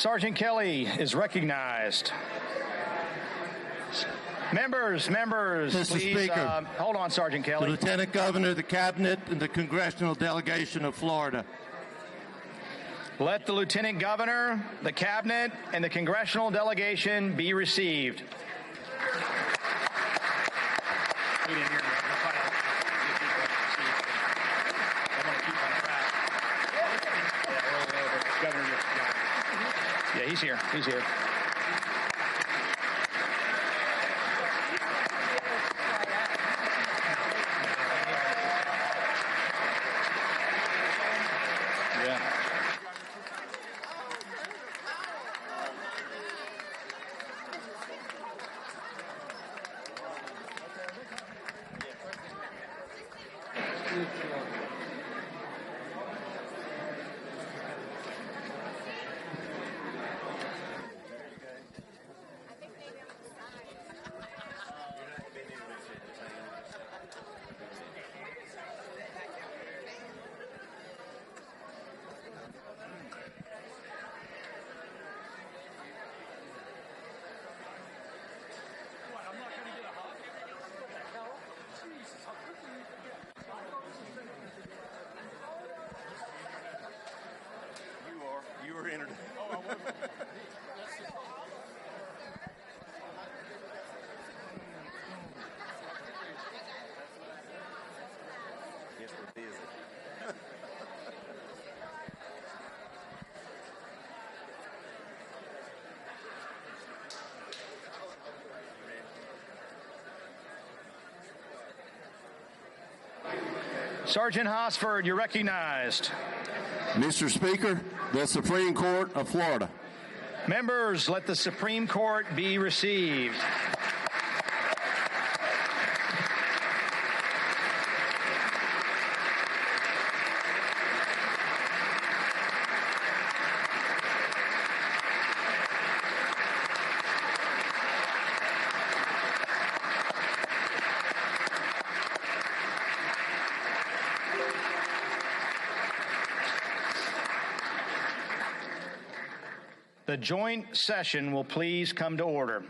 Sergeant Kelly is recognized. Members, Mr. please, Speaker. Hold on, Sergeant The Kelly. Lieutenant Governor, the Cabinet, and the Congressional Delegation of Florida. Let the Lieutenant Governor, the Cabinet, and the Congressional Delegation be received. Yeah, he's here. He's here. You were entered. Yes, we're busy. Sergeant Hosford, you're recognized. Mr. Speaker, the Supreme Court of Florida. Members, let the Supreme Court be received. The joint session will please come to order.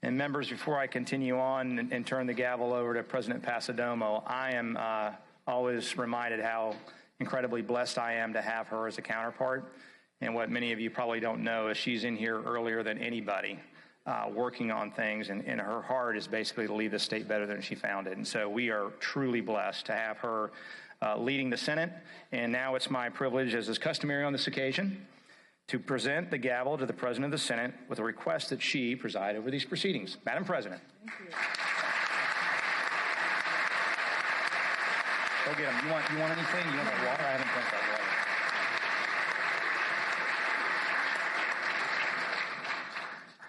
And members, before I continue on and turn the gavel over to President Pasadomo, I am always reminded how incredibly blessed I am to have her as a counterpart. And what many of you probably don't know is she's in here earlier than anybody working on things, and her heart is basically to leave the state better than she found it. And so we are truly blessed to have her leading the Senate. And now it's my privilege, as is customary on this occasion, to present the gavel to the President of the Senate with a request that she preside over these proceedings. Madam President. Thank you. Go get them. You want anything? You want that water? I haven't drunk that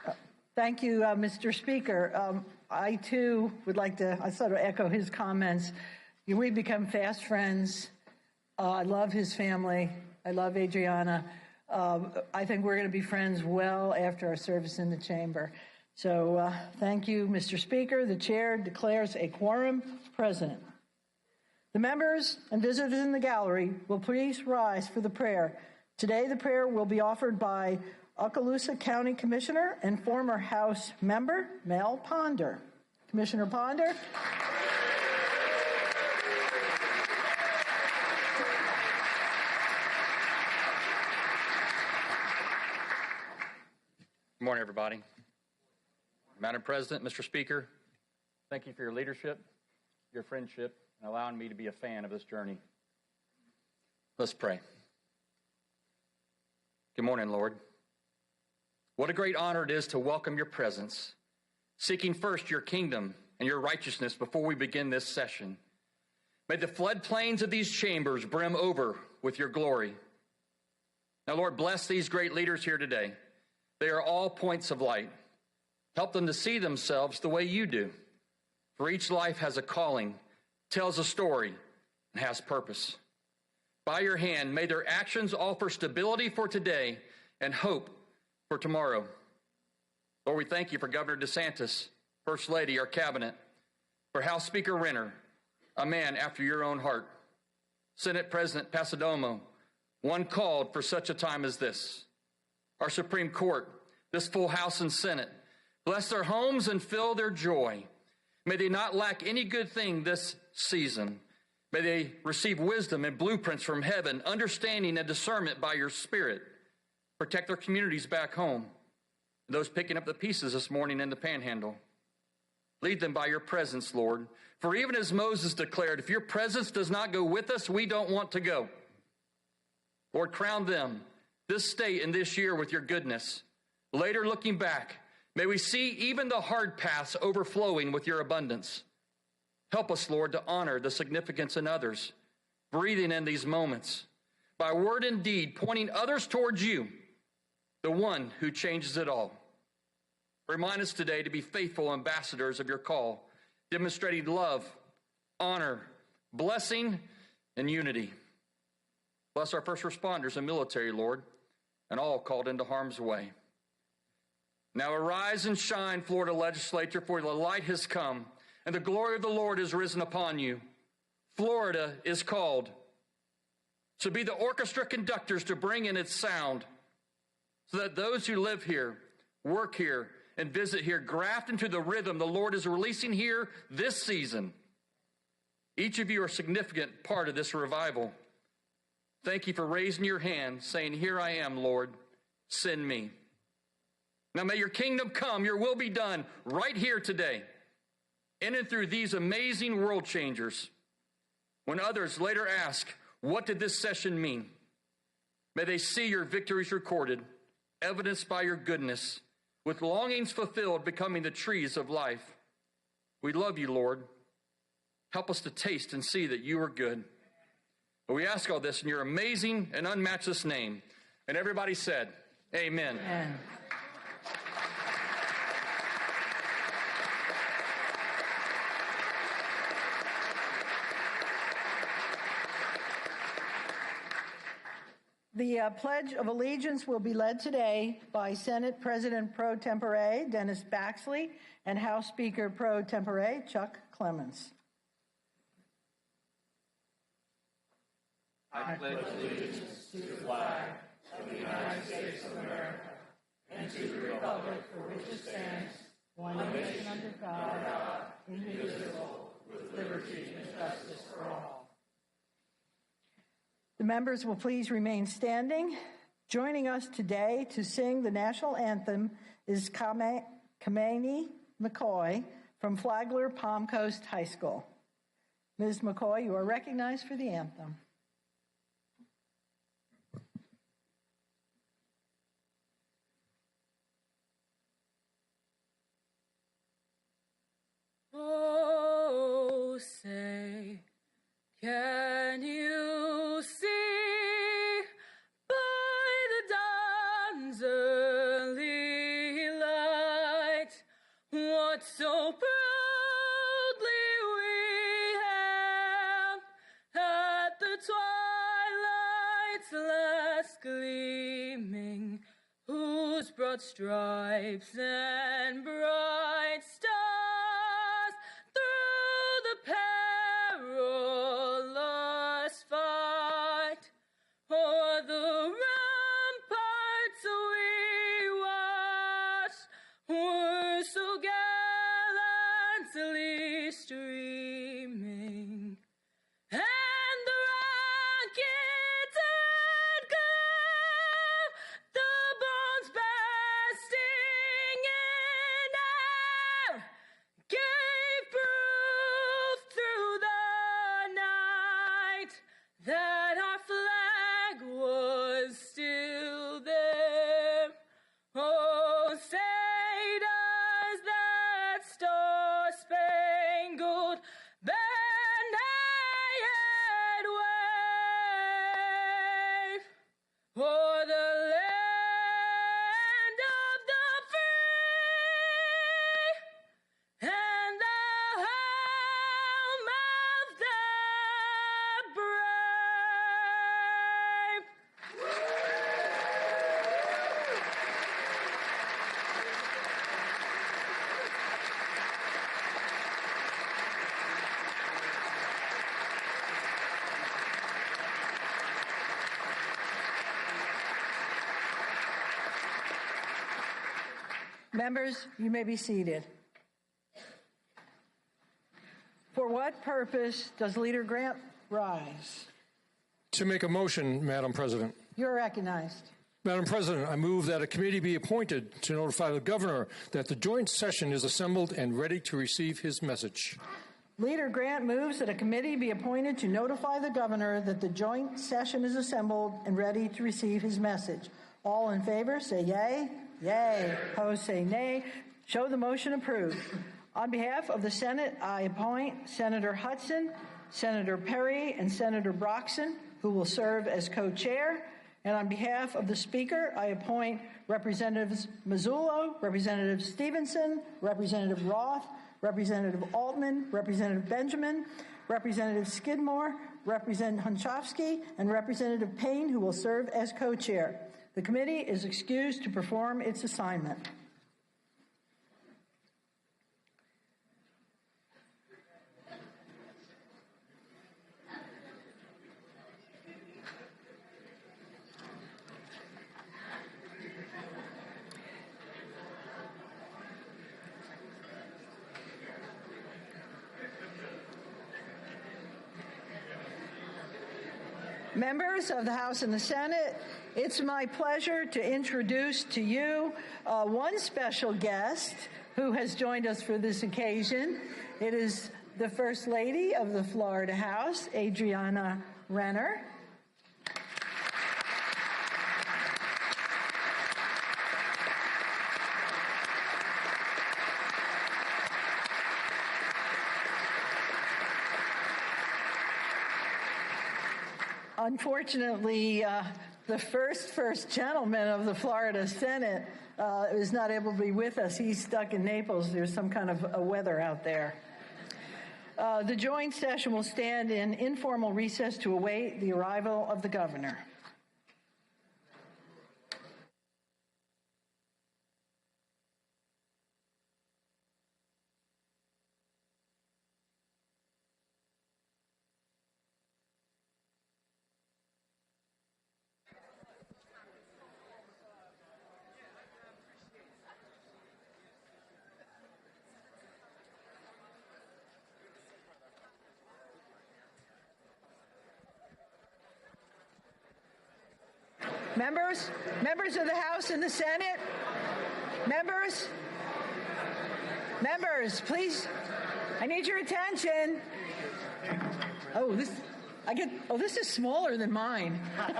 water. Thank you, Mr. Speaker. I, too, would like to sort of echo his comments. We've become fast friends. I love his family. I love Adriana. I think we're going to be friends well after our service in the chamber. So thank you, Mr. Speaker. The chair declares a quorum present. The members and visitors in the gallery will please rise for the prayer. Today, the prayer will be offered by Okaloosa County Commissioner and former House member Mel Ponder. Commissioner Ponder. Good morning, everybody. Madam President, Mr. Speaker, thank you for your leadership, your friendship, and allowing me to be a fan of this journey. Let's pray. Good morning, Lord. What a great honor it is to welcome your presence, seeking first your kingdom and your righteousness before we begin this session. May the floodplains of these chambers brim over with your glory. Now, Lord, bless these great leaders here today. They are all points of light. Help them to see themselves the way you do. For each life has a calling, tells a story, and has purpose. By your hand, may their actions offer stability for today and hope for tomorrow. Lord, we thank you for Governor DeSantis, First Lady, our cabinet, for House Speaker Renner, a man after your own heart, Senate President Pasadomo, one called for such a time as this. our Supreme Court, this full House and Senate. Bless their homes and fill their joy. May they not lack any good thing this season. May they receive wisdom and blueprints from heaven, understanding and discernment by your Spirit. Protect their communities back home. Those picking up the pieces this morning in the Panhandle. Lead them by your presence, Lord. For even as Moses declared, if your presence does not go with us, we don't want to go. Lord, crown them, this state and this year with your goodness. Later, looking back, may we see even the hard paths overflowing with your abundance. Help us, Lord, to honor the significance in others, breathing in these moments, by word and deed, pointing others towards you, the one who changes it all. Remind us today to be faithful ambassadors of your call, demonstrating love, honor, blessing, and unity. Bless our first responders and military, Lord, and all called into harm's way. Now arise and shine, Florida legislature, for the light has come, and the glory of the Lord is risen upon you. Florida is called. So be the orchestra conductors to bring in its sound, so that those who live here, work here, and visit here graft into the rhythm the Lord is releasing here this season. Each of you are a significant part of this revival. Thank you for raising your hand, saying, here I am, Lord, send me. Now may your kingdom come, your will be done right here today, in and through these amazing world changers. When others later ask, what did this session mean? May they see your victories recorded, evidenced by your goodness, with longings fulfilled, becoming the trees of life. We love you, Lord. Help us to taste and see that you are good. But we ask all this in your amazing and unmatchless name. And everybody said, amen. Amen. The Pledge of Allegiance will be led today by Senate President Pro Tempore Dennis Baxley and House Speaker Pro Tempore Chuck Clements. I pledge allegiance to the flag of the United States of America and to the republic for which it stands, one nation under God, indivisible, with liberty and justice for all. The members will please remain standing. Joining us today to sing the national anthem is Kamani McCoy from Flagler Palm Coast High School. Ms. McCoy, you are recognized for the anthem. Oh, say, can you see by the dawn's early light what so proudly we hailed at the twilight's last gleaming, whose broad stripes and bright stars through the perilous fight o'er the ramparts we watched were so gallantly streaming, and the rocket's red glow, the bombs bursting in Members, you may be seated. For what purpose does Leader Grant rise? To make a motion, Madam President. You're recognized. Madam President, I move that a committee be appointed to notify the governor that the joint session is assembled and ready to receive his message. Leader Grant moves that a committee be appointed to notify the governor that the joint session is assembled and ready to receive his message. All in favor, say yay. Yay. Opposed, say nay. Show the motion approved. On behalf of the Senate, I appoint Senator Hudson, Senator Perry, and Senator Broxson, who will serve as co-chair. And on behalf of the Speaker, I appoint Representatives Mazzullo, Representative Stevenson, Representative Roth, Representative Altman, Representative Benjamin, Representative Skidmore, Representative Hunchofsky, and Representative Payne, who will serve as co-chair. The committee is excused to perform its assignment. Members of the House and the Senate, it's my pleasure to introduce to you one special guest who has joined us for this occasion. It is the First Lady of the Florida House, Adriana Renner. Unfortunately, the first gentleman of the Florida Senate is not able to be with us. He's stuck in Naples. There's some kind of weather out there. The joint session will stand in informal recess to await the arrival of the governor. Members of the House and the Senate, members, please, I need your attention. This is smaller than mine. I'm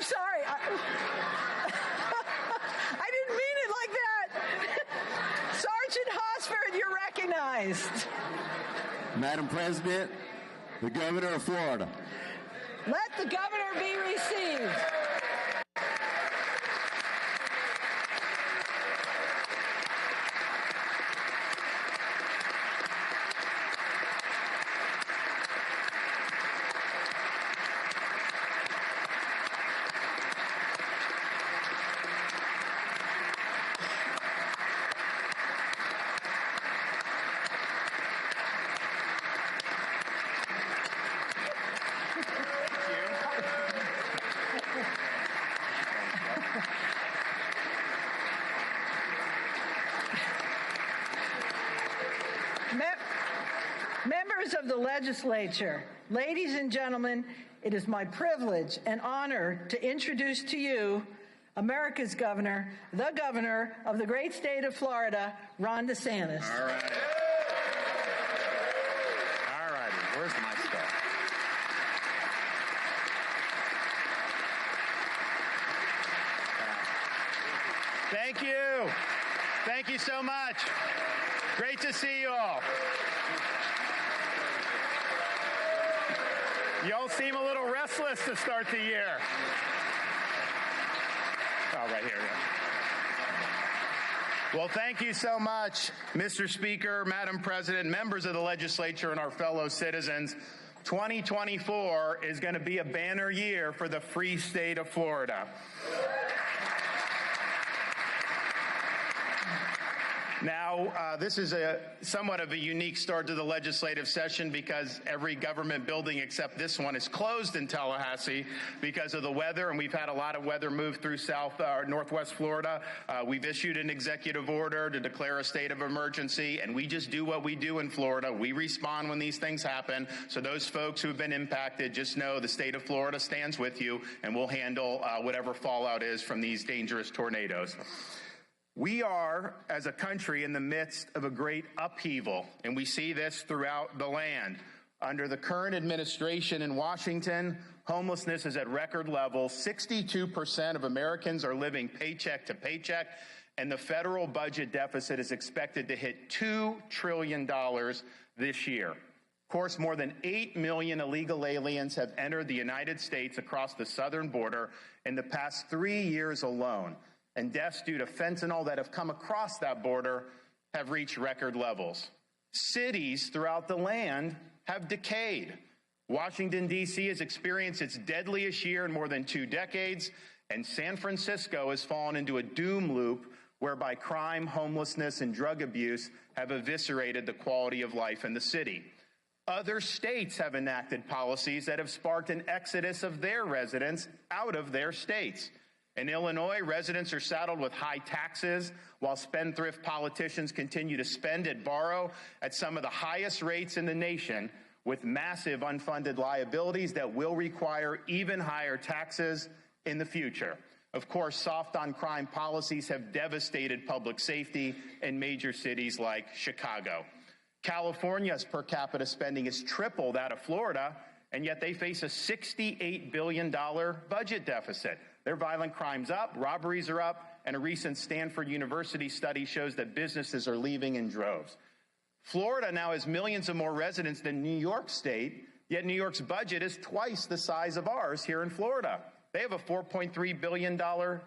sorry. I didn't mean it like that. Sergeant Hosford, you're recognized. Madam President, the Governor of Florida. Let the governor be received. Members of the legislature, ladies and gentlemen, it is my privilege and honor to introduce to you America's governor, the governor of the great state of Florida, Ron DeSantis. All right. All righty. Where's my stuff? Thank you. Thank you so much. Great to see you all. You all seem a little restless to start the year. Oh, right here. Yeah. Well, thank you so much, Mr. Speaker, Madam President, members of the legislature, and our fellow citizens. 2024 is going to be a banner year for the free state of Florida. Now, this is somewhat of a unique start to the legislative session because every government building except this one is closed in Tallahassee because of the weather, and we've had a lot of weather move through northwest Florida. We've issued an executive order to declare a state of emergency, and we just do what we do in Florida. We respond when these things happen. So those folks who have been impacted, just know the state of Florida stands with you, and we'll handle whatever fallout is from these dangerous tornadoes. We are, as a country, in the midst of a great upheaval, and we see this throughout the land. Under the current administration in Washington, homelessness is at record levels. 62% of Americans are living paycheck to paycheck, and the federal budget deficit is expected to hit $2 trillion this year. Of course, more than 8 million illegal aliens have entered the United States across the southern border in the past 3 years alone. And deaths due to fentanyl that have come across that border have reached record levels. Cities throughout the land have decayed. Washington, D.C. has experienced its deadliest year in more than 2 decades, and San Francisco has fallen into a doom loop whereby crime, homelessness, and drug abuse have eviscerated the quality of life in the city. Other states have enacted policies that have sparked an exodus of their residents out of their states. In Illinois, residents are saddled with high taxes, while spendthrift politicians continue to spend and borrow at some of the highest rates in the nation, with massive unfunded liabilities that will require even higher taxes in the future. Of course, soft on crime policies have devastated public safety in major cities like Chicago. California's per capita spending is triple that of Florida, and yet they face a $68 billion budget deficit. Their violent crimes up, robberies are up, and a recent Stanford University study shows that businesses are leaving in droves. Florida now has millions of more residents than New York State, yet New York's budget is twice the size of ours here in Florida. They have a $4.3 billion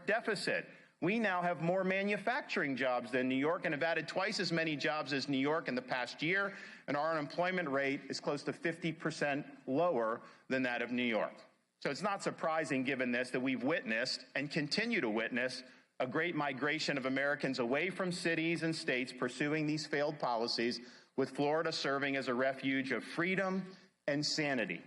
deficit. We now have more manufacturing jobs than New York and have added twice as many jobs as New York in the past year, and our unemployment rate is close to 50% lower than that of New York. So it's not surprising, given this, that we've witnessed and continue to witness a great migration of Americans away from cities and states pursuing these failed policies, with Florida serving as a refuge of freedom and sanity.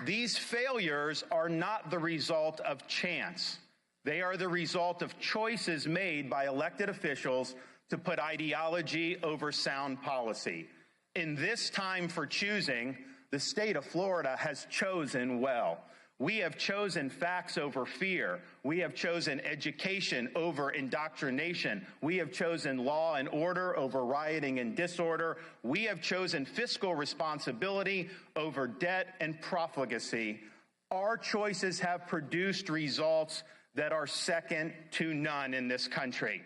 These failures are not the result of chance. They are the result of choices made by elected officials to put ideology over sound policy. In this time for choosing, the state of Florida has chosen well. We have chosen facts over fear. We have chosen education over indoctrination. We have chosen law and order over rioting and disorder. We have chosen fiscal responsibility over debt and profligacy. Our choices have produced results that are second to none in this country.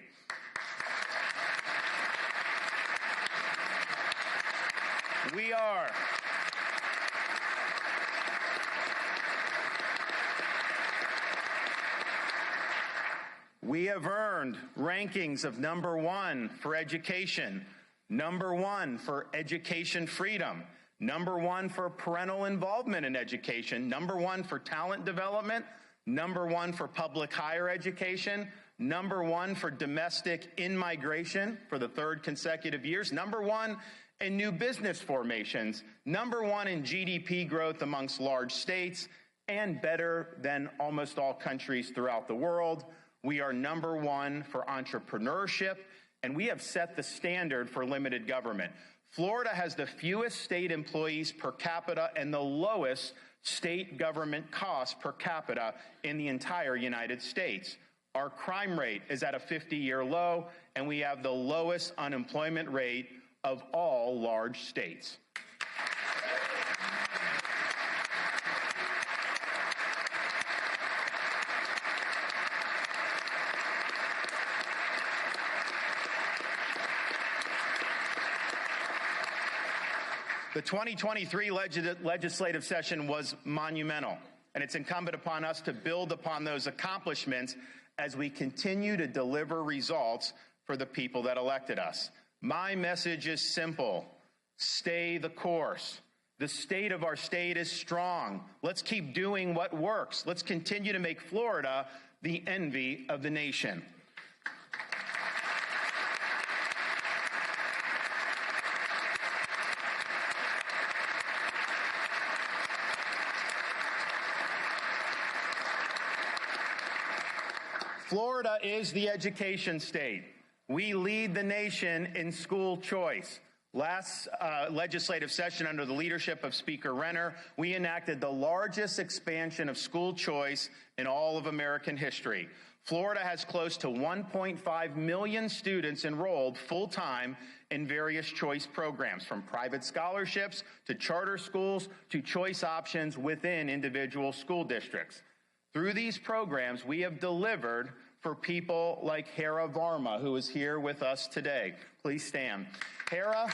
We have earned rankings of #1 for education, #1 for education freedom, #1 for parental involvement in education, #1 for talent development, #1 for public higher education, #1 for domestic in-migration for the 3rd consecutive years, #1 in new business formations, #1 in GDP growth amongst large states, and better than almost all countries throughout the world. We are #1 for entrepreneurship, and we have set the standard for limited government. Florida has the fewest state employees per capita and the lowest state government costs per capita in the entire United States. Our crime rate is at a 50-year low, and we have the lowest unemployment rate of all large states. The 2023 legislative session was monumental, and it's incumbent upon us to build upon those accomplishments as we continue to deliver results for the people that elected us. My message is simple. Stay the course. The state of our state is strong. Let's keep doing what works. Let's continue to make Florida the envy of the nation. Florida is the education state. We lead the nation in school choice. Last legislative session, under the leadership of Speaker Renner, we enacted the largest expansion of school choice in all of American history. Florida has close to 1.5 million students enrolled full-time in various choice programs, from private scholarships to charter schools to choice options within individual school districts. Through these programs, we have delivered for people like Hera Varma, who is here with us today. Please stand. Hera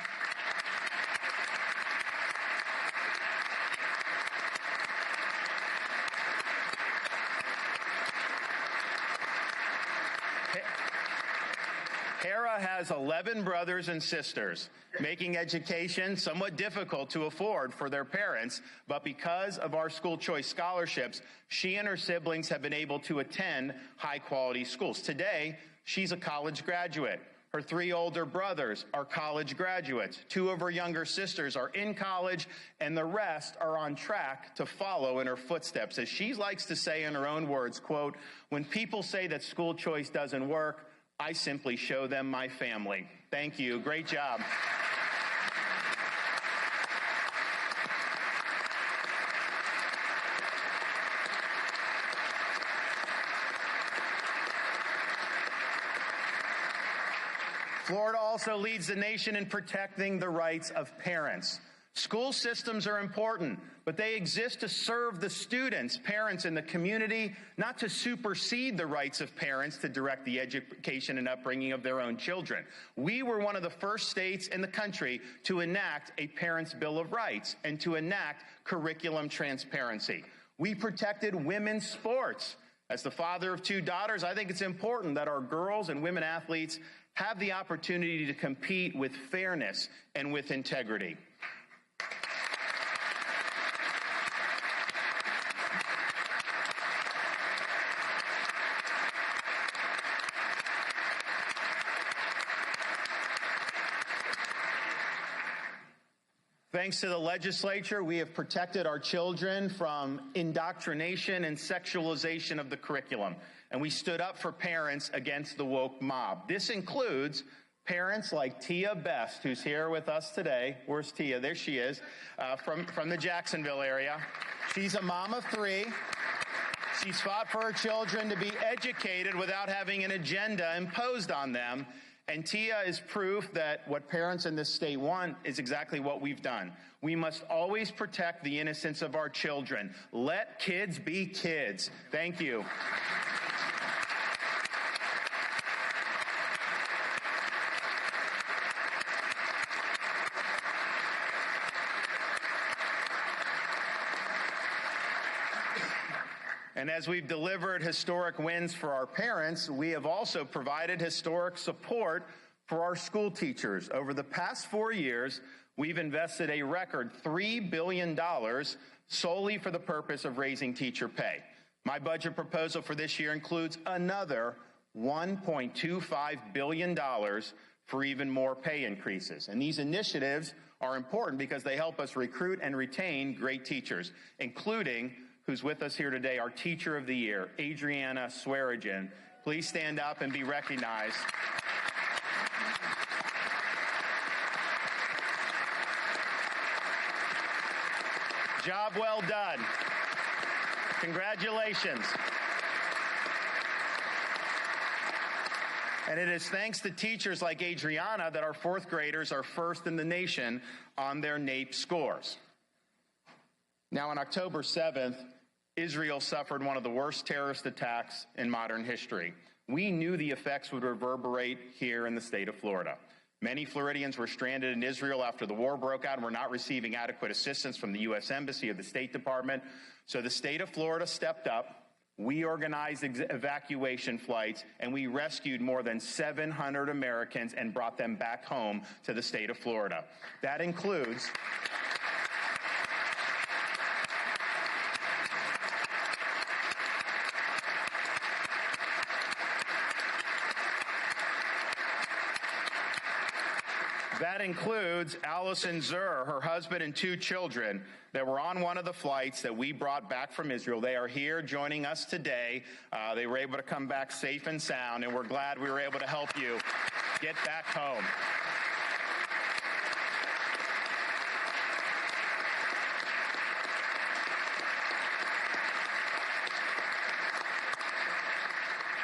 has 11 brothers and sisters, making education somewhat difficult to afford for their parents, but because of our school choice scholarships, she and her siblings have been able to attend high-quality schools. Today, she's a college graduate. Her 3 older brothers are college graduates. 2 of her younger sisters are in college, and the rest are on track to follow in her footsteps. As she likes to say in her own words, quote, "When people say that school choice doesn't work, I simply show them my family." Thank you. Great job. Florida also leads the nation in protecting the rights of parents. School systems are important, but they exist to serve the students, parents, and the community, not to supersede the rights of parents to direct the education and upbringing of their own children. We were one of the first states in the country to enact a Parents' Bill of Rights and to enact curriculum transparency. We protected women's sports. As the father of 2 daughters, I think it's important that our girls and women athletes have the opportunity to compete with fairness and with integrity. Thanks to the legislature, we have protected our children from indoctrination and sexualization of the curriculum. And we stood up for parents against the woke mob. This includes parents like Tia Best, who's here with us today. Where's Tia? There she is, from the Jacksonville area. She's a mom of 3. She's fought for her children to be educated without having an agenda imposed on them. And Tia is proof that what parents in this state want is exactly what we've done. We must always protect the innocence of our children. Let kids be kids. Thank you. And as we've delivered historic wins for our parents, we have also provided historic support for our school teachers. Over the past 4 years, we've invested a record $3 billion solely for the purpose of raising teacher pay. My budget proposal for this year includes another $1.25 billion for even more pay increases. And these initiatives are important because they help us recruit and retain great teachers, including who's with us here today, our Teacher of the Year, Adriana Swearigan. Please stand up and be recognized. Job well done. Congratulations. And it is thanks to teachers like Adriana that our 4th graders are first in the nation on their NAEP scores. Now, on October 7th, Israel suffered one of the worst terrorist attacks in modern history. We knew the effects would reverberate here in the state of Florida. Many Floridians were stranded in Israel after the war broke out and were not receiving adequate assistance from the U.S. Embassy or the State Department. So the state of Florida stepped up. We organized evacuation flights, and we rescued more than 700 Americans and brought them back home to the state of Florida. That includes Allison Zur, her husband, and 2 children that were on one of the flights that we brought back from Israel. They are here joining us today. They were able to come back safe and sound, and we're glad we were able to help you get back home.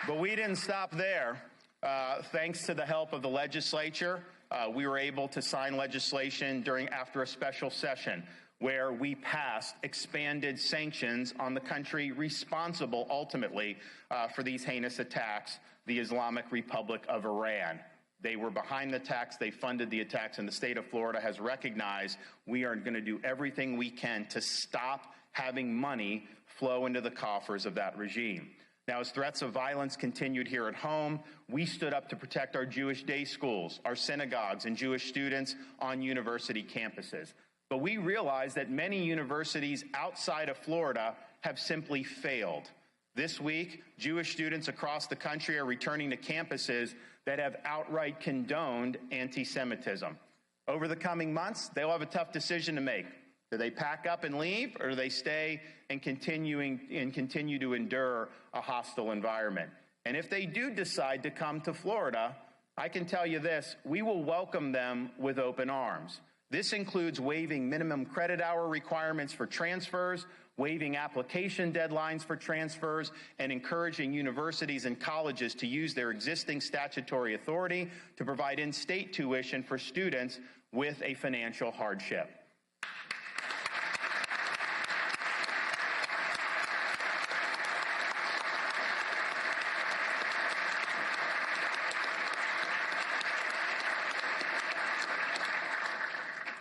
But we didn't stop there. Thanks to the help of the legislature, we were able to sign legislation after a special session where we passed expanded sanctions on the country responsible ultimately for these heinous attacks, the Islamic Republic of Iran. They were behind the attacks, they funded the attacks, and the state of Florida has recognized we are going to do everything we can to stop having money flow into the coffers of that regime. Now, as threats of violence continued here at home, we stood up to protect our Jewish day schools, our synagogues, and Jewish students on university campuses. But we realized that many universities outside of Florida have simply failed. This week, Jewish students across the country are returning to campuses that have outright condoned anti-Semitism. Over the coming months, they'll have a tough decision to make. Do they pack up and leave, or do they stay and continue to endure a hostile environment? And if they do decide to come to Florida, I can tell you this, we will welcome them with open arms. This includes waiving minimum credit hour requirements for transfers, waiving application deadlines for transfers, and encouraging universities and colleges to use their existing statutory authority to provide in-state tuition for students with a financial hardship.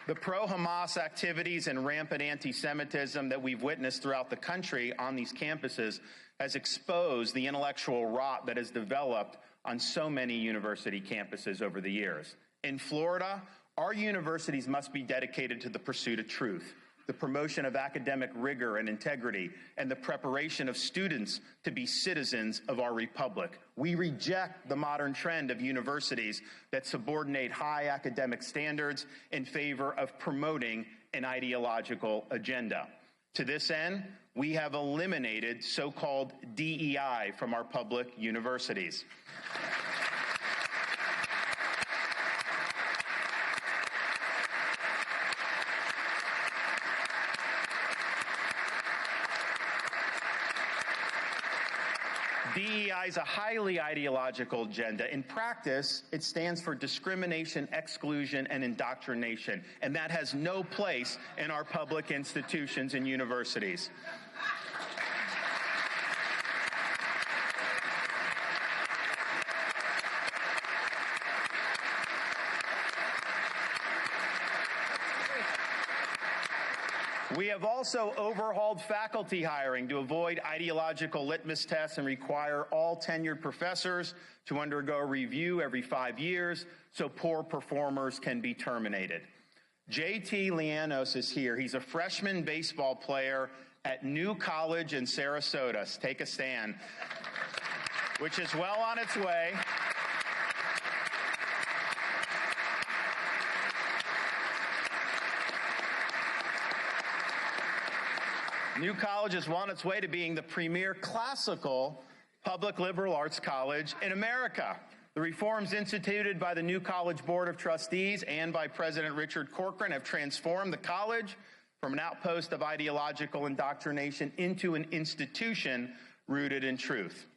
The pro-Hamas activities and rampant anti-Semitism that we've witnessed throughout the country on these campuses has exposed the intellectual rot that has developed on so many university campuses over the years. In Florida, our universities must be dedicated to the pursuit of truth, the promotion of academic rigor and integrity, and the preparation of students to be citizens of our republic. We reject the modern trend of universities that subordinate high academic standards in favor of promoting an ideological agenda. To this end, we have eliminated so-called DEI from our public universities. DEI is a highly ideological agenda. In practice, it stands for discrimination, exclusion, and indoctrination, and that has no place in our public institutions and universities. We have also overhauled faculty hiring to avoid ideological litmus tests and require all tenured professors to undergo a review every 5 years so poor performers can be terminated. JT Lianos is here. He's a freshman baseball player at New College in Sarasota. Take a stand. Which is well on its way. New College is on its way to being the premier classical public liberal arts college in America. The reforms instituted by the New College Board of Trustees and by President Richard Corcoran have transformed the college from an outpost of ideological indoctrination into an institution rooted in truth.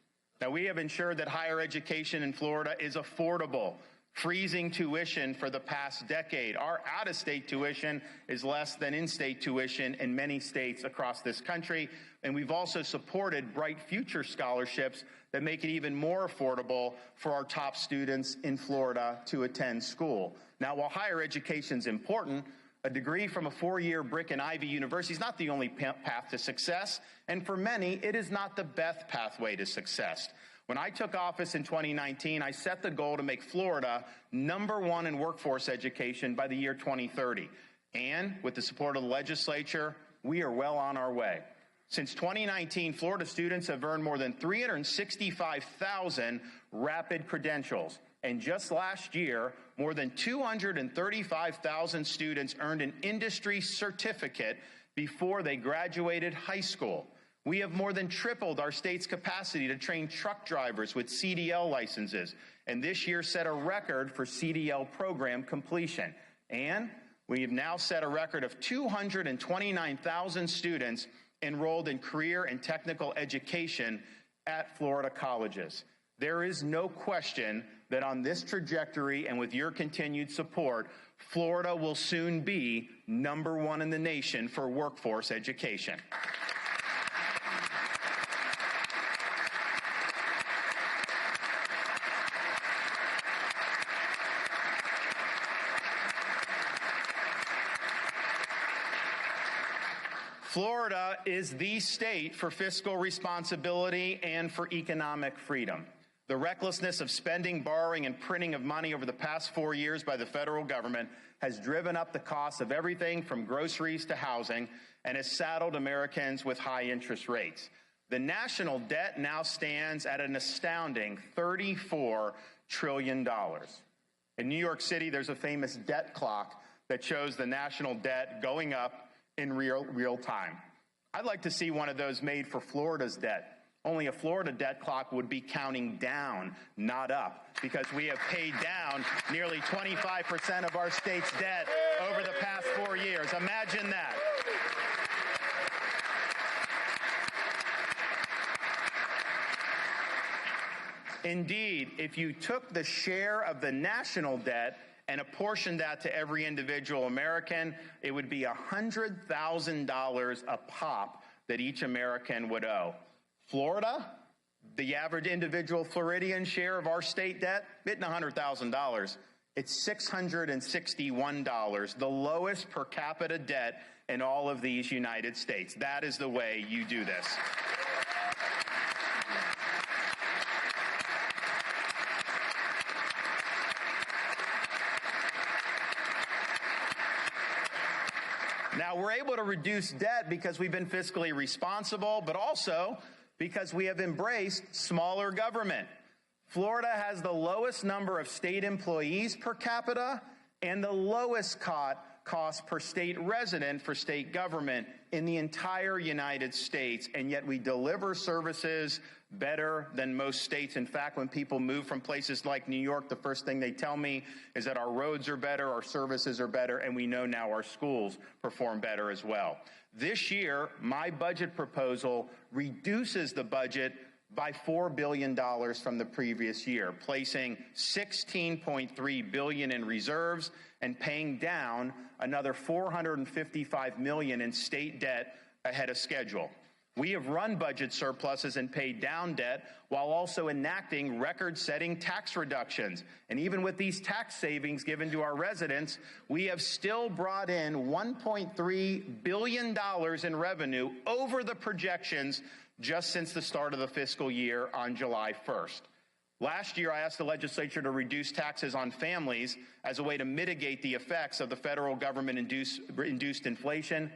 Now, we have ensured that higher education in Florida is affordable, freezing tuition for the past decade. Our out-of-state tuition is less than in-state tuition in many states across this country, and we've also supported Bright Future scholarships that make it even more affordable for our top students in Florida to attend school. Now, while higher education is important, A degree from a four-year Brick and Ivy University is not the only path to success, and for many, it is not the best pathway to success. When I took office in 2019, I set the goal to make Florida #1 in workforce education by the year 2030. And with the support of the legislature, we are well on our way. Since 2019, Florida students have earned more than 365,000 rapid credentials. And just last year, more than 235,000 students earned an industry certificate before they graduated high school. We have more than tripled our state's capacity to train truck drivers with CDL licenses, and this year set a record for CDL program completion. And we have now set a record of 229,000 students enrolled in career and technical education at Florida colleges. There is no question that on this trajectory and with your continued support, Florida will soon be #1 in the nation for workforce education. Florida is the state for fiscal responsibility and for economic freedom. The recklessness of spending, borrowing, and printing of money over the past 4 years by the federal government has driven up the cost of everything from groceries to housing and has saddled Americans with high interest rates. The national debt now stands at an astounding $34 trillion. In New York City, there's a famous debt clock that shows the national debt going up in real time. I'd like to see one of those made for Florida's debt. Only a Florida debt clock would be counting down, not up, because we have paid down nearly 25% of our state's debt over the past 4 years. Imagine that. Indeed, if you took the share of the national debt and apportioned that to every individual American, it would be $100,000 a pop that each American would owe. Florida, the average individual Floridian share of our state debt, isn't $100,000. It's $661, the lowest per capita debt in all of these United States. That is the way you do this. Now, we're able to reduce debt because we've been fiscally responsible, but also because we have embraced smaller government. Florida has the lowest number of state employees per capita and the lowest cost per state resident for state government in the entire United States, and yet we deliver services better than most states. In fact, when people move from places like New York, the first thing they tell me is that our roads are better, our services are better, and we know now our schools perform better as well. This year, my budget proposal reduces the budget by $4 billion from the previous year, placing $16.3 billion in reserves and paying down another $455 million in state debt ahead of schedule. We have run budget surpluses and paid down debt while also enacting record-setting tax reductions. And even with these tax savings given to our residents, we have still brought in $1.3 billion in revenue over the projections just since the start of the fiscal year on July 1st. Last year, I asked the legislature to reduce taxes on families as a way to mitigate the effects of the federal government-induced inflation,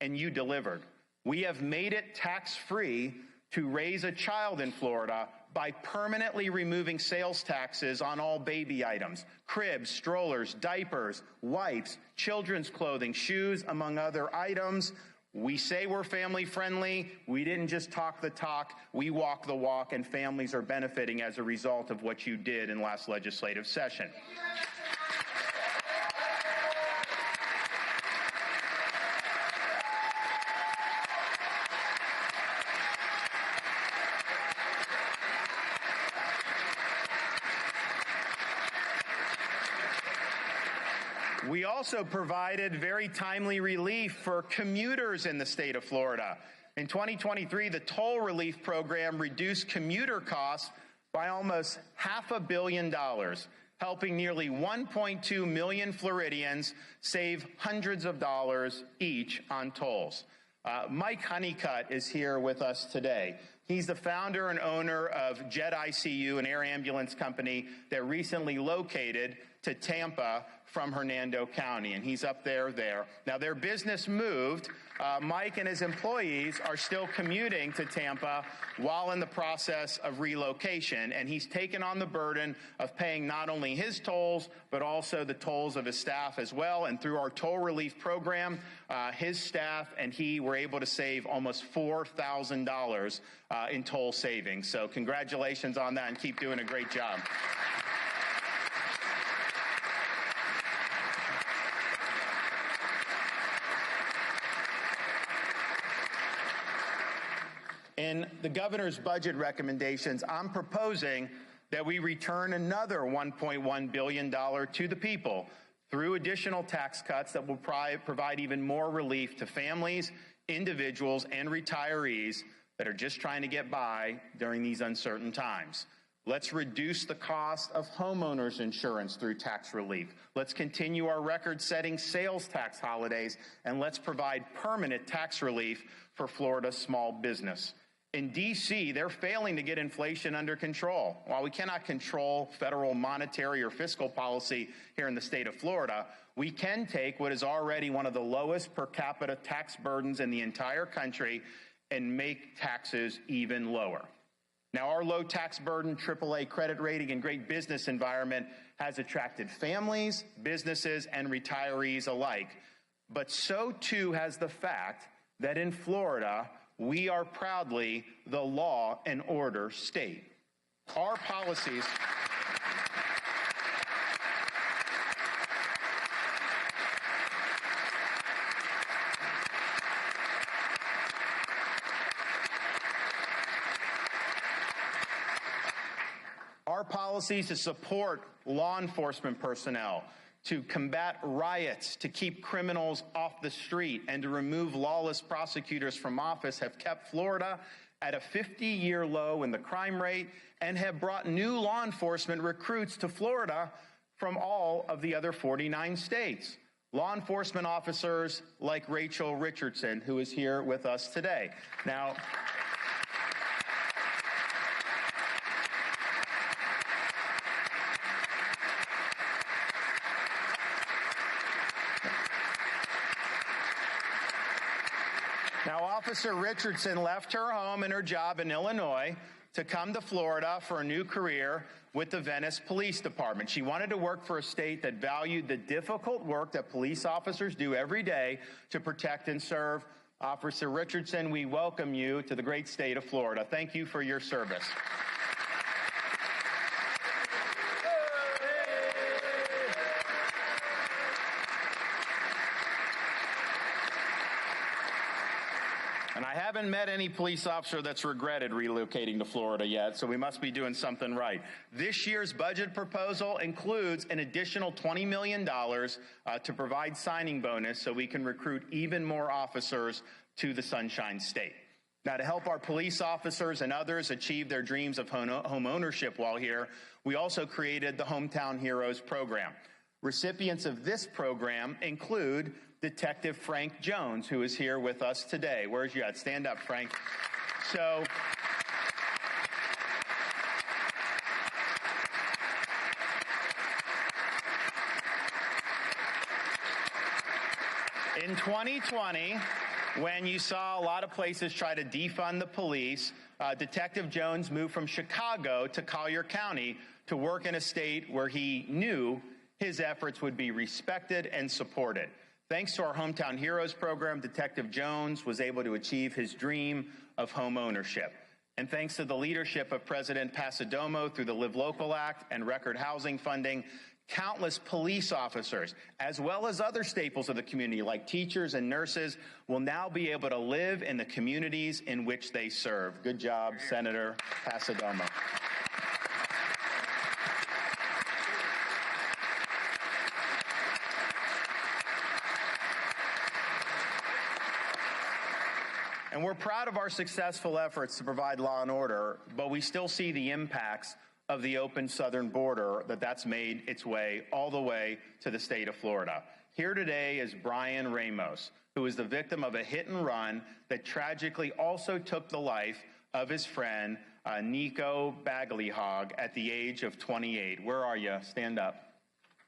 and you delivered. We have made it tax-free to raise a child in Florida by permanently removing sales taxes on all baby items, cribs, strollers, diapers, wipes, children's clothing, shoes, among other items. We say we're family-friendly. We didn't just talk the talk. We walk the walk, and families are benefiting as a result of what you did in last legislative session. We also provided very timely relief for commuters in the state of Florida. In 2023, the toll relief program reduced commuter costs by almost $500 million. helping nearly 1.2 million Floridians save hundreds of dollars each on tolls. Mike Honeycutt is here with us today. He's the founder and owner of Jet ICU, an air ambulance company that recently located to Tampa from Hernando County, and he's up there. Now, their business moved. Mike and his employees are still commuting to Tampa while in the process of relocation, and he's taken on the burden of paying not only his tolls, but also the tolls of his staff as well. And through our toll relief program, his staff and he were able to save almost $4,000 in toll savings. So congratulations on that, and keep doing a great job. In the governor's budget recommendations, I'm proposing that we return another $1.1 billion to the people through additional tax cuts that will provide even more relief to families, individuals, and retirees that are just trying to get by during these uncertain times. Let's reduce the cost of homeowners insurance through tax relief. Let's continue our record-setting sales tax holidays, and let's provide permanent tax relief for Florida's small business. In D.C., they're failing to get inflation under control. While we cannot control federal monetary or fiscal policy here in the state of Florida, we can take what is already one of the lowest per capita tax burdens in the entire country and make taxes even lower. Now, our low tax burden, AAA credit rating, and great business environment has attracted families, businesses, and retirees alike. But so too has the fact that in Florida, we are proudly the law and order state. Our policies to support law enforcement personnel, to combat riots, to keep criminals off the street, and to remove lawless prosecutors from office have kept Florida at a 50-year low in the crime rate and have brought new law enforcement recruits to Florida from all of the other 49 states. Law enforcement officers like Rachel Richardson, who is here with us today. Now, Officer Richardson left her home and her job in Illinois to come to Florida for a new career with the Venice Police Department. She wanted to work for a state that valued the difficult work that police officers do every day to protect and serve. Officer Richardson, we welcome you to the great state of Florida. Thank you for your service. And I haven't met any police officer that's regretted relocating to Florida yet, so we must be doing something right. This year's budget proposal includes an additional $20 million to provide signing bonus so we can recruit even more officers to the Sunshine State. Now, to help our police officers and others achieve their dreams of home ownership while here, we also created the Hometown Heroes program. Recipients of this program include Detective Frank Jones, who is here with us today. Where's you at? Stand up, Frank. So, in 2020, when you saw a lot of places try to defund the police, Detective Jones moved from Chicago to Collier County to work in a state where he knew his efforts would be respected and supported. Thanks to our Hometown Heroes program, Detective Jones was able to achieve his dream of home ownership. And thanks to the leadership of President Pasadomo through the Live Local Act and record housing funding, countless police officers, as well as other staples of the community like teachers and nurses, will now be able to live in the communities in which they serve. Good job, Senator Pasadomo. And we're proud of our successful efforts to provide law and order, but we still see the impacts of the open southern border that's made its way all the way to the state of Florida. Here today is Brian Ramos, who is the victim of a hit and run that tragically also took the life of his friend, Nico Bagleyhog, at the age of 28. Where are you? Stand up.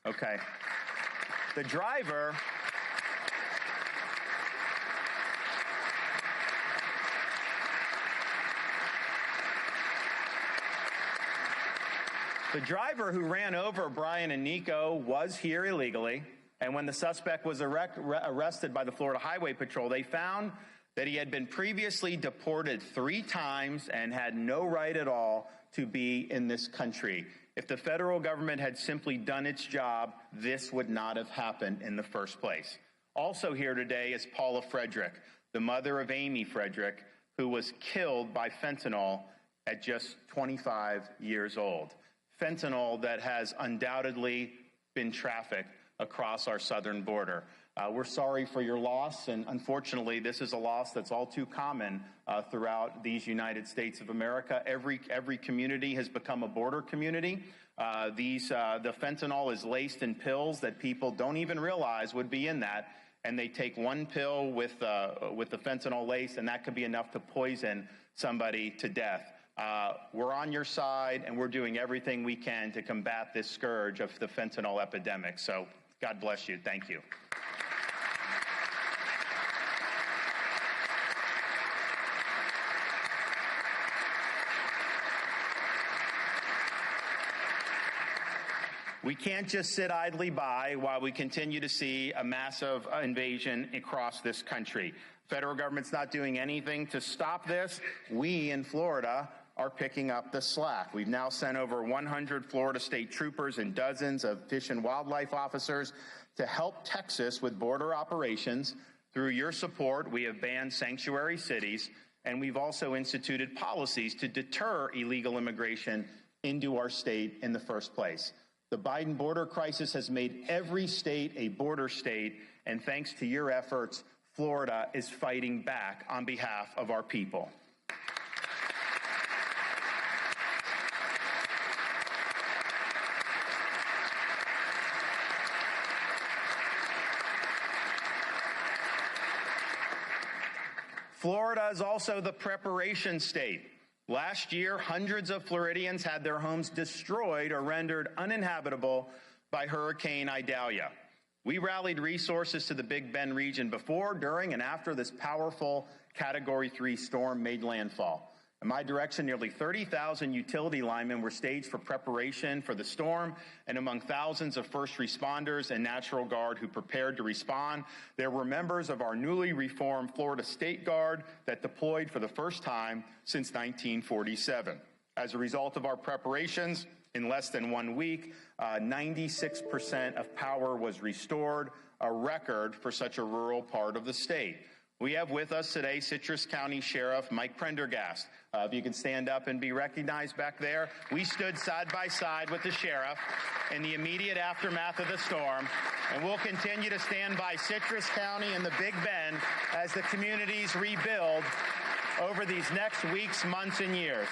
Okay. The driver who ran over Brian and Nico was here illegally, and when the suspect was arrested by the Florida Highway Patrol, they found that he had been previously deported 3 times and had no right at all to be in this country. If the federal government had simply done its job, this would not have happened in the first place. Also here today is Paula Frederick, the mother of Amy Frederick, who was killed by fentanyl at just 25 years old. Fentanyl that has undoubtedly been trafficked across our southern border. We're sorry for your loss, and unfortunately, this is a loss that's all too common throughout these United States of America. Every community has become a border community. The fentanyl is laced in pills that people don't even realize would be in that, and they take one pill with the fentanyl lace, and that could be enough to poison somebody to death. We're on your side, and we're doing everything we can to combat this scourge of the fentanyl epidemic. So God bless you. Thank you. We can't just sit idly by while we continue to see a massive invasion across this country. Federal government's not doing anything to stop this. We in Florida are picking up the slack. We've now sent over 100 Florida state troopers and dozens of fish and wildlife officers to help Texas with border operations. Through your support, we have banned sanctuary cities, and we've also instituted policies to deter illegal immigration into our state in the first place. The Biden border crisis has made every state a border state, and thanks to your efforts, Florida is fighting back on behalf of our people. Florida is also the preparation state. Last year, hundreds of Floridians had their homes destroyed or rendered uninhabitable by Hurricane Idalia. We rallied resources to the Big Bend region before, during, and after this powerful Category 3 storm made landfall. In my direction, nearly 30,000 utility linemen were staged for preparation for the storm, and among thousands of first responders and National Guard who prepared to respond, there were members of our newly reformed Florida State Guard that deployed for the first time since 1947. As a result of our preparations, in less than 1 week, 96% of power was restored, a record for such a rural part of the state. We have with us today Citrus County Sheriff Mike Prendergast. If you can stand up and be recognized back there. We stood side by side with the sheriff in the immediate aftermath of the storm, and we'll continue to stand by Citrus County and the Big Bend as the communities rebuild over these next weeks, months, and years.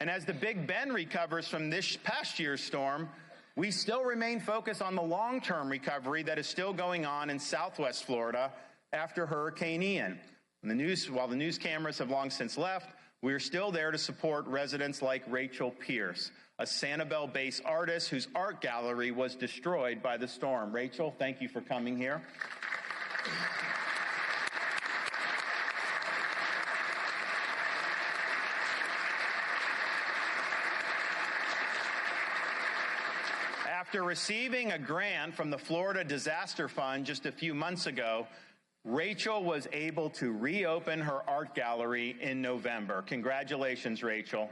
And as the Big Bend recovers from this past year's storm, we still remain focused on the long-term recovery that is still going on in Southwest Florida after Hurricane Ian. While the news cameras have long since left, we are still there to support residents like Rachel Pierce, a Sanibel-based artist whose art gallery was destroyed by the storm. Rachel, thank you for coming here. After receiving a grant from the Florida Disaster Fund just a few months ago, Rachel was able to reopen her art gallery in November. Congratulations, Rachel.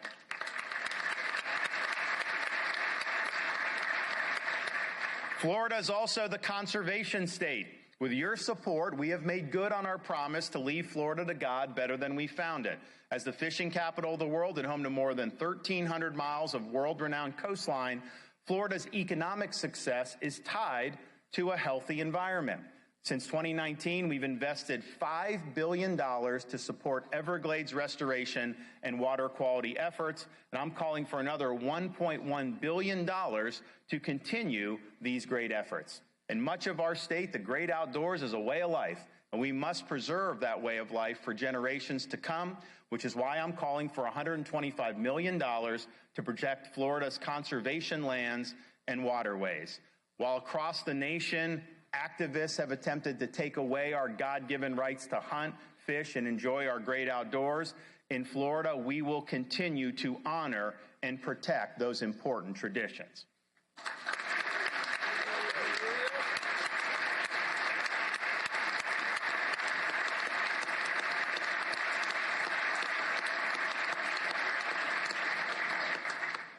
Florida is also the conservation state. With your support, we have made good on our promise to leave Florida to God better than we found it. As the fishing capital of the world and home to more than 1,300 miles of world-renowned coastline, Florida's economic success is tied to a healthy environment. Since 2019, we've invested $5 billion to support Everglades restoration and water quality efforts, and I'm calling for another $1.1 billion to continue these great efforts. In much of our state, the great outdoors is a way of life, and we must preserve that way of life for generations to come, which is why I'm calling for $125 million to protect Florida's conservation lands and waterways. While across the nation, activists have attempted to take away our God-given rights to hunt, fish, and enjoy our great outdoors, in Florida, we will continue to honor and protect those important traditions.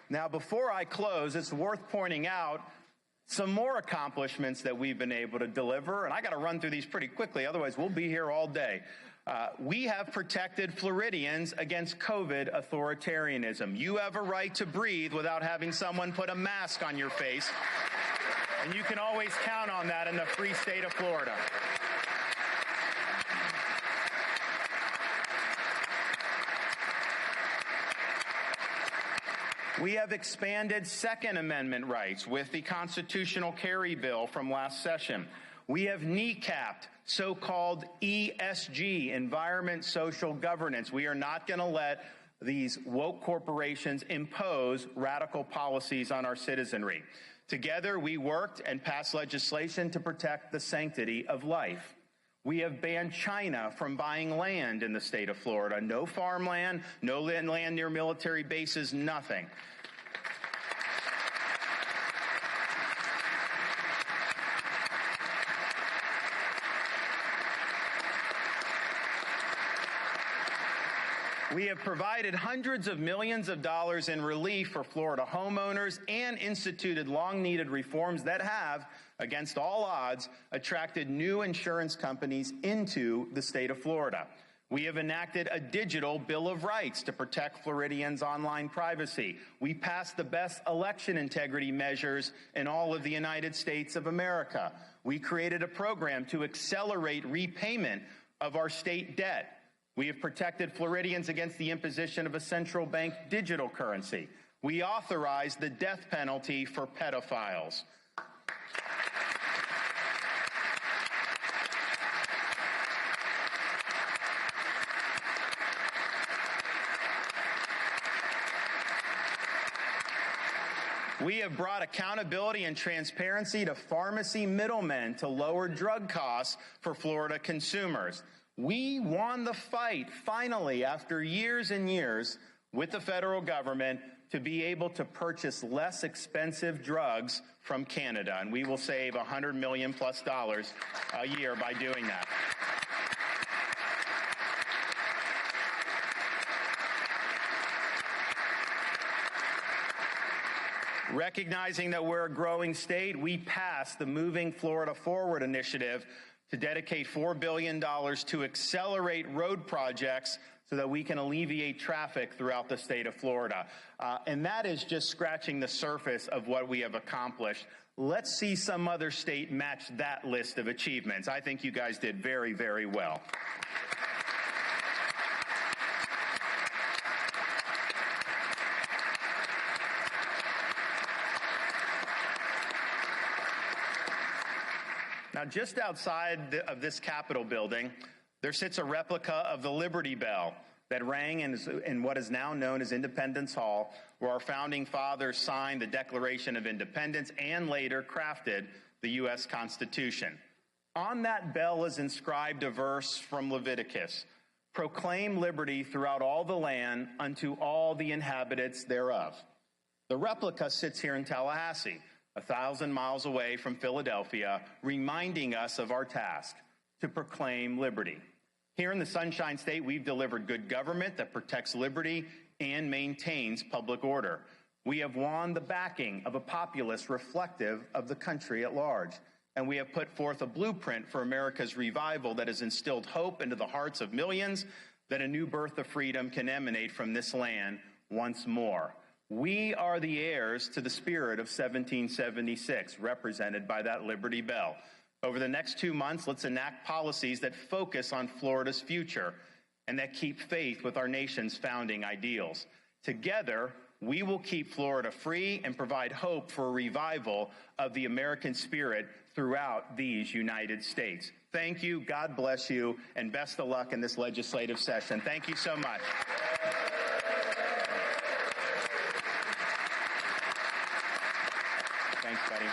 Now, before I close, it's worth pointing out some more accomplishments that we've been able to deliver, and I got to run through these pretty quickly, otherwise we'll be here all day. We have protected Floridians against COVID authoritarianism. You have a right to breathe without having someone put a mask on your face, and you can always count on that in the free state of Florida. We have expanded Second Amendment rights with the constitutional carry bill from last session. We have kneecapped so-called ESG, environment, social governance. We are not going to let these woke corporations impose radical policies on our citizenry. Together, we worked and passed legislation to protect the sanctity of life. We have banned China from buying land in the state of Florida. No farmland, no land near military bases, nothing. We have provided hundreds of millions of dollars in relief for Florida homeowners and instituted long-needed reforms that have, against all odds, attracted new insurance companies into the state of Florida. We have enacted a digital Bill of Rights to protect Floridians' online privacy. We passed the best election integrity measures in all of the United States of America. We created a program to accelerate repayment of our state debt. We have protected Floridians against the imposition of a central bank digital currency. We authorized the death penalty for pedophiles. We have brought accountability and transparency to pharmacy middlemen to lower drug costs for Florida consumers. We won the fight, finally, after years and years, with the federal government to be able to purchase less expensive drugs from Canada, and we will save $100 million+ a year by doing that. Recognizing that we're a growing state, we passed the Moving Florida Forward initiative to dedicate $4 billion to accelerate road projects so that we can alleviate traffic throughout the state of Florida. And that is just scratching the surface of what we have accomplished. Let's see some other state match that list of achievements. I think you guys did very, very well. Now, just outside of this Capitol building, there sits a replica of the Liberty Bell that rang in what is now known as Independence Hall, where our founding fathers signed the Declaration of Independence and later crafted the U.S. Constitution. On that bell is inscribed a verse from Leviticus: "Proclaim liberty throughout all the land unto all the inhabitants thereof." The replica sits here in Tallahassee, 1,000 miles away from Philadelphia, reminding us of our task to proclaim liberty. Here in the Sunshine State, we've delivered good government that protects liberty and maintains public order. We have won the backing of a populace reflective of the country at large, and we have put forth a blueprint for America's revival that has instilled hope into the hearts of millions that a new birth of freedom can emanate from this land once more. We are the heirs to the spirit of 1776, represented by that Liberty Bell. Over the next 2 months, let's enact policies that focus on Florida's future and that keep faith with our nation's founding ideals. Together, we will keep Florida free and provide hope for a revival of the American spirit throughout these United States. Thank you, God bless you, and best of luck in this legislative session. Thank you so much. Thanks, buddy.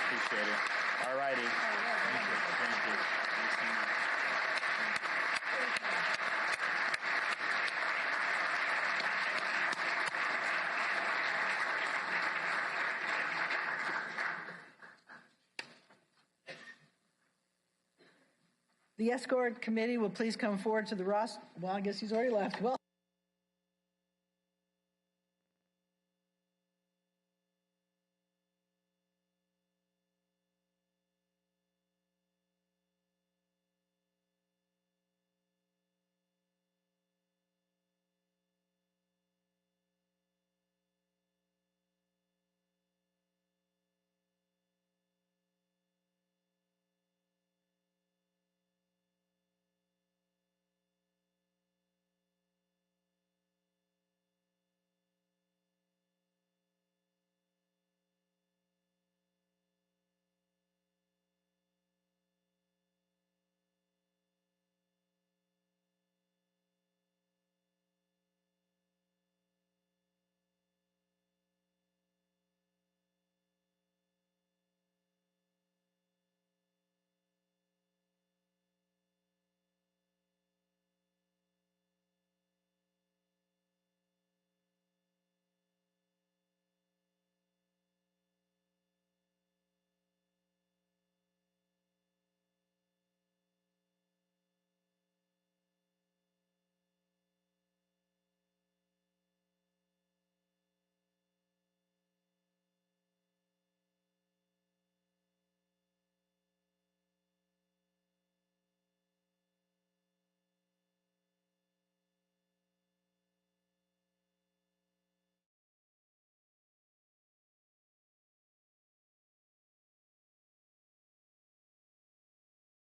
Appreciate it. All righty. Thank you. Thank you. Thanks so much. The escort committee will please come forward to the rostrum. Well, I guess he's already left. Well.